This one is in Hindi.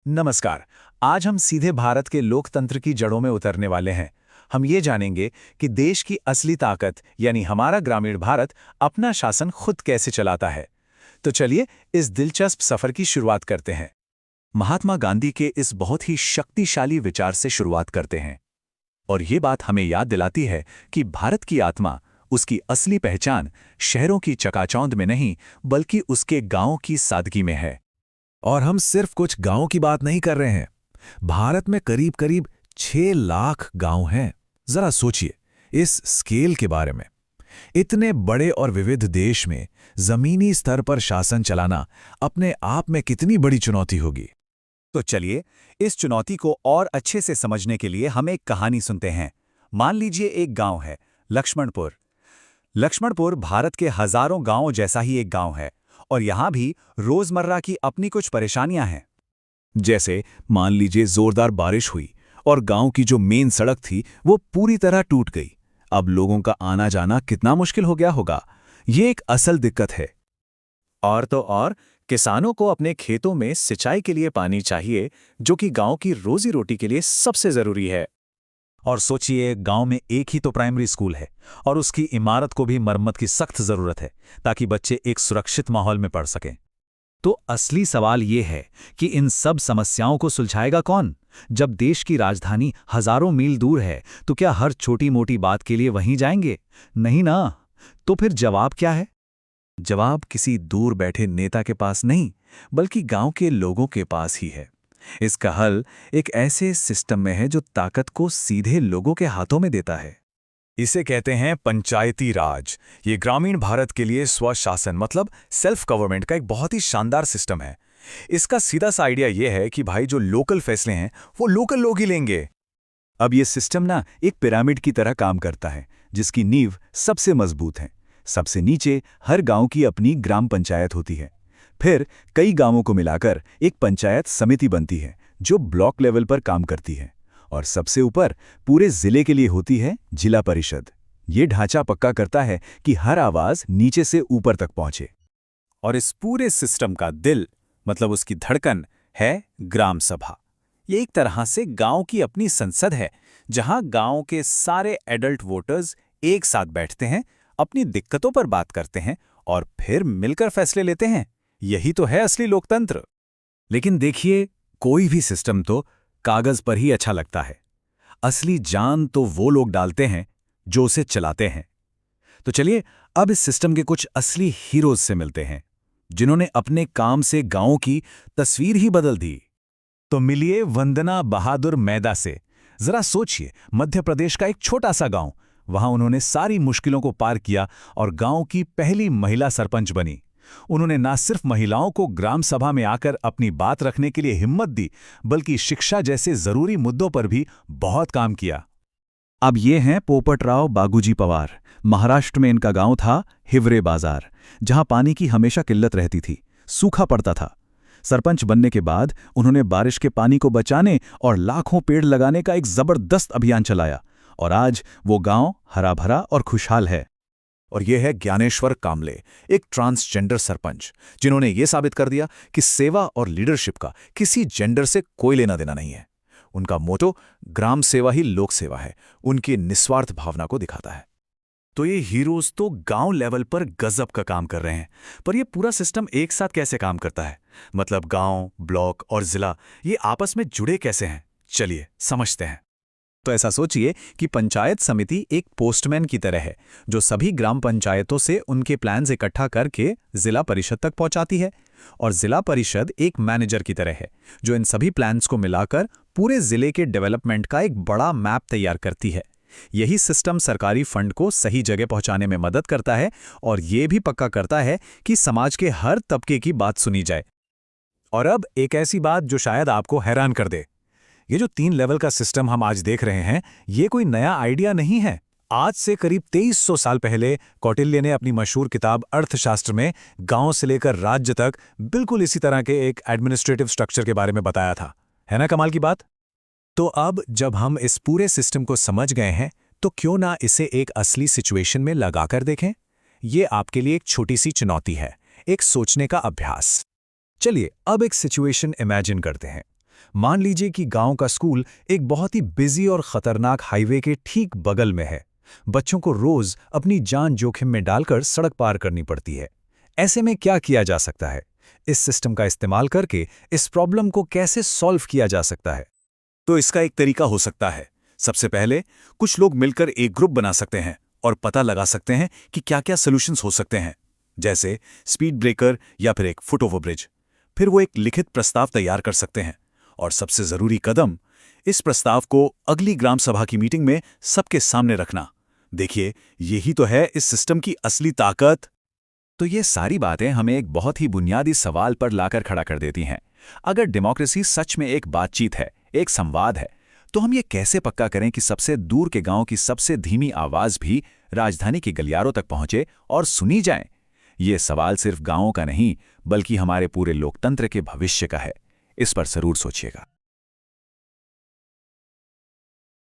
नमस्कार। आज हम सीधे भारत के लोकतंत्र की जड़ों में उतरने वाले हैं। हम ये जानेंगे कि देश की असली ताकत यानी हमारा ग्रामीण भारत अपना शासन खुद कैसे चलाता है। तो चलिए इस दिलचस्प सफर की शुरुआत करते हैं। महात्मा गांधी के इस बहुत ही शक्तिशाली विचार से शुरुआत करते हैं। और ये बात हमें याद दिलाती है कि भारत की आत्मा, उसकी असली पहचान शहरों की चकाचौंध में नहीं बल्कि उसके गांवों की सादगी में है। और हम सिर्फ कुछ गांवों की बात नहीं कर रहे हैं। भारत में करीब करीब 6 लाख गांव हैं। जरा सोचिए इस स्केल के बारे में। इतने बड़े और विविध देश में जमीनी स्तर पर शासन चलाना अपने आप में कितनी बड़ी चुनौती होगी। तो चलिए इस चुनौती को और अच्छे से समझने के लिए हम एक कहानी सुनते हैं। मान लीजिए एक गांव है, लक्ष्मणपुर। लक्ष्मणपुर भारत के हजारों गांवों जैसा ही एक गांव है और यहाँ भी रोजमर्रा की अपनी कुछ परेशानियां हैं। जैसे मान लीजिए जोरदार बारिश हुई और गांव की जो मेन सड़क थी वो पूरी तरह टूट गई। अब लोगों का आना जाना कितना मुश्किल हो गया होगा। ये एक असल दिक्कत है। और तो और किसानों को अपने खेतों में सिंचाई के लिए पानी चाहिए, जो कि गांव की रोजी रोटी के लिए सबसे जरूरी है। और सोचिए गांव में एक ही तो प्राइमरी स्कूल है और उसकी इमारत को भी मरम्मत की सख्त जरूरत है ताकि बच्चे एक सुरक्षित माहौल में पढ़ सकें। तो असली सवाल ये है कि इन सब समस्याओं को सुलझाएगा कौन? जब देश की राजधानी हजारों मील दूर है तो क्या हर छोटी मोटी बात के लिए वहीं जाएंगे? नहीं ना। तो फिर जवाब क्या है? जवाब किसी दूर बैठे नेता के पास नहीं बल्कि गांव के लोगों के पास ही है। इसका हल एक ऐसे सिस्टम में है जो ताकत को सीधे लोगों के हाथों में देता है। इसे कहते हैं पंचायती राज। ये ग्रामीण भारत के लिए स्वशासन मतलब सेल्फ गवर्नमेंट का एक बहुत ही शानदार सिस्टम है। इसका सीधा सा आइडिया ये है कि भाई जो लोकल फैसले हैं वो लोकल लोग ही लेंगे। अब ये सिस्टम ना एक पिरामिड की तरह काम करता है जिसकी नींव सबसे मजबूत है। सबसे नीचे हर गांव की अपनी ग्राम पंचायत होती है। फिर कई गांवों को मिलाकर एक पंचायत समिति बनती है जो ब्लॉक लेवल पर काम करती है। और सबसे ऊपर पूरे जिले के लिए होती है जिला परिषद। ये ढांचा पक्का करता है कि हर आवाज नीचे से ऊपर तक पहुंचे। और इस पूरे सिस्टम का दिल मतलब उसकी धड़कन है ग्राम सभा। ये एक तरह से गांव की अपनी संसद है जहां गांव के सारे एडल्ट वोटर्स एक साथ बैठते हैं, अपनी दिक्कतों पर बात करते हैं और फिर मिलकर फैसले लेते हैं। यही तो है असली लोकतंत्र। लेकिन देखिए, कोई भी सिस्टम तो कागज पर ही अच्छा लगता है। असली जान तो वो लोग डालते हैं जो उसे चलाते हैं। तो चलिए अब इस सिस्टम के कुछ असली हीरोज से मिलते हैं जिन्होंने अपने काम से गांवों की तस्वीर ही बदल दी। तो मिलिए वंदना बहादुर मैदा से। जरा सोचिए, मध्य प्रदेश का एक छोटा सा गांव, वहां उन्होंने सारी मुश्किलों को पार किया और गांव की पहली महिला सरपंच बनी। उन्होंने न सिर्फ महिलाओं को ग्राम सभा में आकर अपनी बात रखने के लिए हिम्मत दी, बल्कि शिक्षा जैसे जरूरी मुद्दों पर भी बहुत काम किया। अब ये हैं पोपटराव बागूजी पवार। महाराष्ट्र में इनका गांव था हिवरे बाजार, जहां पानी की हमेशा किल्लत रहती थी, सूखा पड़ता था। सरपंच बनने के बाद उन्होंने बारिश के पानी को बचाने और लाखों पेड़ लगाने का एक जबरदस्त अभियान चलाया और आज वो गांव हरा भरा और खुशहाल है। और यह है ज्ञानेश्वर कामले, एक ट्रांसजेंडर सरपंच, जिन्होंने ये साबित कर दिया कि सेवा और लीडरशिप का किसी जेंडर से कोई लेना देना नहीं है। उनका मोटो ग्राम सेवा ही लोक सेवा है, उनकी निस्वार्थ भावना को दिखाता है। तो ये हीरोज तो गांव लेवल पर गजब का काम कर रहे हैं, पर ये पूरा सिस्टम एक साथ कैसे काम करता है? मतलब गांव, ब्लॉक और जिला ये आपस में जुड़े कैसे हैं? चलिए समझते हैं। तो ऐसा सोचिए कि पंचायत समिति एक पोस्टमैन की तरह है जो सभी ग्राम पंचायतों से उनके प्लान्स इकट्ठा करके जिला परिषद तक पहुंचाती है। और जिला परिषद एक मैनेजर की तरह है जो इन सभी प्लान्स को मिलाकर पूरे जिले के डेवलपमेंट का एक बड़ा मैप तैयार करती है। यही सिस्टम सरकारी फंड को सही जगह पहुंचाने में मदद करता है और ये भी पक्का करता है कि समाज के हर तबके की बात सुनी जाए। और अब एक ऐसी बात जो शायद आपको हैरान कर दे। ये जो 3 लेवल का सिस्टम हम आज देख रहे हैं, ये कोई नया आइडिया नहीं है। आज से करीब 2300 साल पहले कौटिल्य ने अपनी मशहूर किताब अर्थशास्त्र में गांव से लेकर राज्य तक बिल्कुल इसी तरह के एक एडमिनिस्ट्रेटिव स्ट्रक्चर के बारे में बताया था। है ना कमाल की बात? तो अब जब हम इस पूरे सिस्टम को समझ गए हैं, तो क्यों ना इसे एक असली सिचुएशन में लगाकर देखें? ये आपके लिए एक छोटी सी चुनौती है, एक सोचने का अभ्यास। चलिए अब एक सिचुएशन इमेजिन करते हैं। मान लीजिए कि गांव का स्कूल एक बहुत ही बिजी और खतरनाक हाईवे के ठीक बगल में है। बच्चों को रोज अपनी जान जोखिम में डालकर सड़क पार करनी पड़ती है। ऐसे में क्या किया जा सकता है? इस सिस्टम का इस्तेमाल करके इस प्रॉब्लम को कैसे सॉल्व किया जा सकता है? तो इसका एक तरीका हो सकता है। सबसे पहले कुछ लोग मिलकर एक ग्रुप बना सकते हैं और पता लगा सकते हैं कि क्या-क्या सॉल्यूशंस हो सकते हैं, जैसे स्पीड ब्रेकर या फिर एक फुट ओवर ब्रिज। फिर वो एक लिखित प्रस्ताव तैयार कर सकते हैं और सबसे जरूरी कदम, इस प्रस्ताव को अगली ग्राम सभा की मीटिंग में सबके सामने रखना। देखिए, यही तो है इस सिस्टम की असली ताकत। तो ये सारी बातें हमें एक बहुत ही बुनियादी सवाल पर लाकर खड़ा कर देती हैं। अगर डेमोक्रेसी सच में एक बातचीत है, एक संवाद है, तो हम ये कैसे पक्का करें कि सबसे दूर के गांव की सबसे धीमी आवाज भी राजधानी के गलियारों तक पहुंचे और सुनी जाए? ये सवाल सिर्फ गांवों का नहीं, बल्कि हमारे पूरे लोकतंत्र के भविष्य का है। इस पर जरूर सोचिएगा।